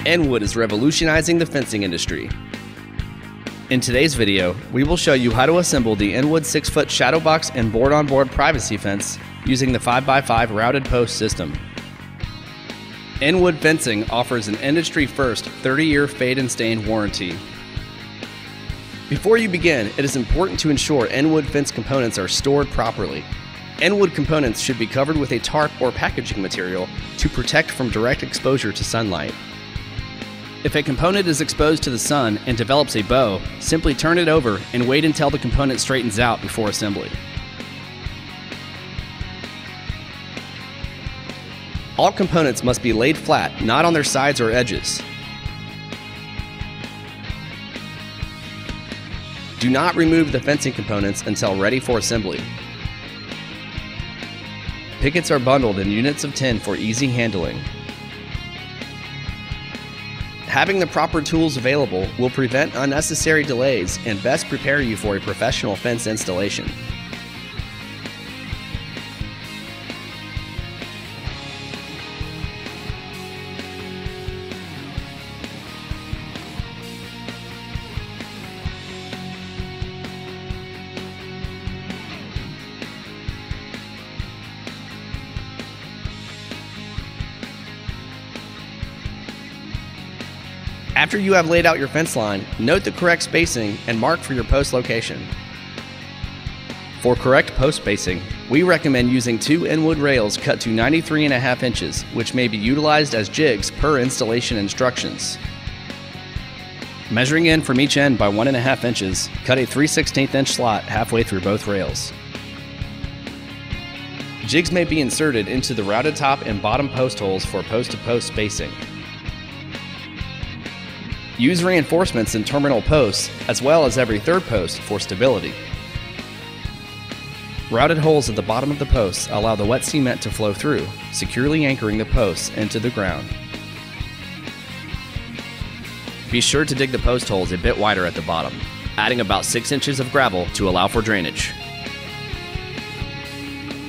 Endwood is revolutionizing the fencing industry. In today's video, we will show you how to assemble the Endwood 6-foot Shadowbox and board-on-board privacy fence using the 5x5 routed post system. Endwood Fencing offers an industry-first 30-year fade and stain warranty. Before you begin, it is important to ensure Endwood fence components are stored properly. Endwood components should be covered with a tarp or packaging material to protect from direct exposure to sunlight. If a component is exposed to the sun and develops a bow, simply turn it over and wait until the component straightens out before assembly. All components must be laid flat, not on their sides or edges. Do not remove the fencing components until ready for assembly. Pickets are bundled in units of 10 for easy handling. Having the proper tools available will prevent unnecessary delays and best prepare you for a professional fence installation. After you have laid out your fence line, note the correct spacing and mark for your post location. For correct post spacing, we recommend using 2 Endwood rails cut to 93.5 inches, which may be utilized as jigs per installation instructions. Measuring in from each end by 1.5 inches, cut a 3/16 inch slot halfway through both rails. Jigs may be inserted into the routed top and bottom post holes for post-to-post spacing. Use reinforcements in terminal posts as well as every third post for stability. Routed holes at the bottom of the posts allow the wet cement to flow through, securely anchoring the posts into the ground. Be sure to dig the post holes a bit wider at the bottom, adding about 6 inches of gravel to allow for drainage.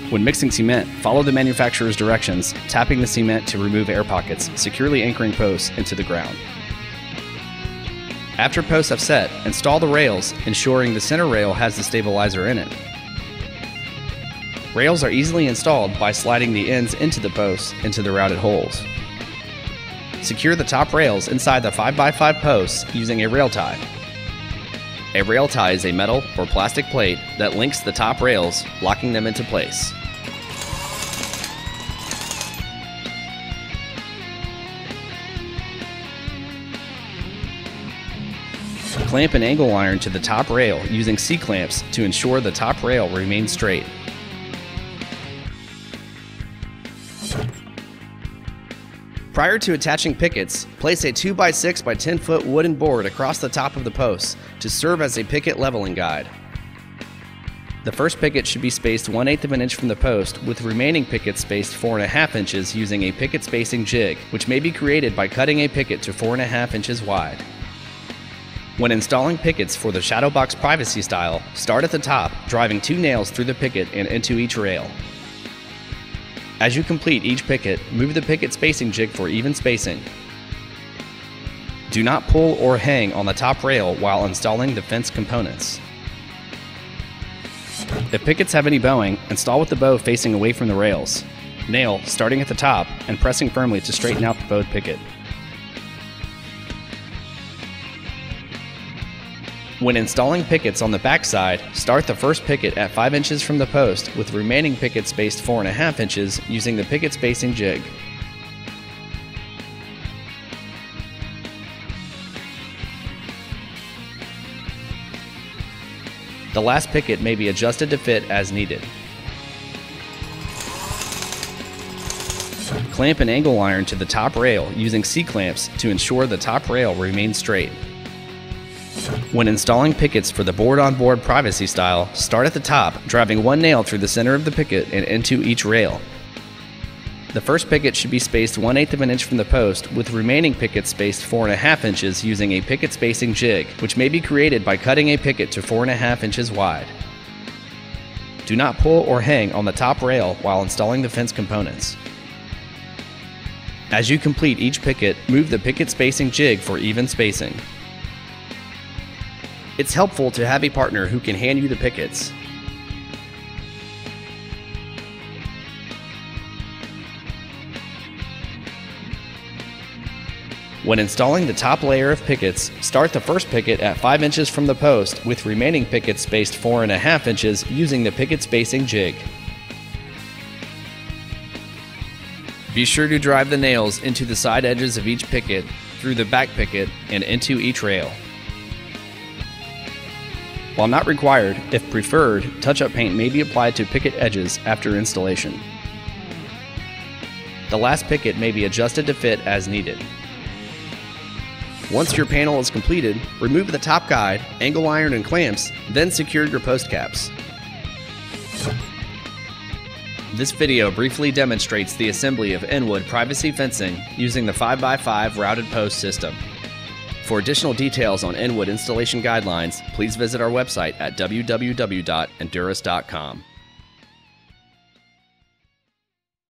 When mixing cement, follow the manufacturer's directions, tapping the cement to remove air pockets, securely anchoring posts into the ground. After posts have set, install the rails, ensuring the center rail has the stabilizer in it. Rails are easily installed by sliding the ends into the posts into the routed holes. Secure the top rails inside the 5x5 posts using a rail tie. A rail tie is a metal or plastic plate that links the top rails, locking them into place. Clamp an angle iron to the top rail using C-clamps to ensure the top rail remains straight. Prior to attaching pickets, place a 2x6 by 10 foot wooden board across the top of the posts to serve as a picket leveling guide. The first picket should be spaced 1/8 of an inch from the post, with remaining pickets spaced 4.5 inches using a picket spacing jig, which may be created by cutting a picket to 4.5 inches wide. When installing pickets for the Shadowbox privacy style, start at the top, driving 2 nails through the picket and into each rail. As you complete each picket, move the picket spacing jig for even spacing. Do not pull or hang on the top rail while installing the fence components. If pickets have any bowing, install with the bow facing away from the rails. Nail starting at the top and pressing firmly to straighten out the bowed picket. When installing pickets on the back side, start the first picket at 5 inches from the post with remaining pickets spaced 4.5 inches using the picket spacing jig. The last picket may be adjusted to fit as needed. Clamp an angle iron to the top rail using C-clamps to ensure the top rail remains straight. When installing pickets for the board-on-board privacy style, start at the top, driving 1 nail through the center of the picket and into each rail. The first picket should be spaced 1/8 of an inch from the post, with remaining pickets spaced 4.5 inches using a picket spacing jig, which may be created by cutting a picket to 4.5 inches wide. Do not pull or hang on the top rail while installing the fence components. As you complete each picket, move the picket spacing jig for even spacing. It's helpful to have a partner who can hand you the pickets. When installing the top layer of pickets, start the first picket at 5 inches from the post, with remaining pickets spaced 4.5 inches using the picket spacing jig. Be sure to drive the nails into the side edges of each picket, through the back picket, and into each rail. While not required, if preferred, touch-up paint may be applied to picket edges after installation. The last picket may be adjusted to fit as needed. Once your panel is completed, remove the top guide, angle iron and clamps, then secure your post caps. This video briefly demonstrates the assembly of Endwood privacy fencing using the 5x5 routed post system. For additional details on Endwood installation guidelines, please visit our website at www.endurus.com.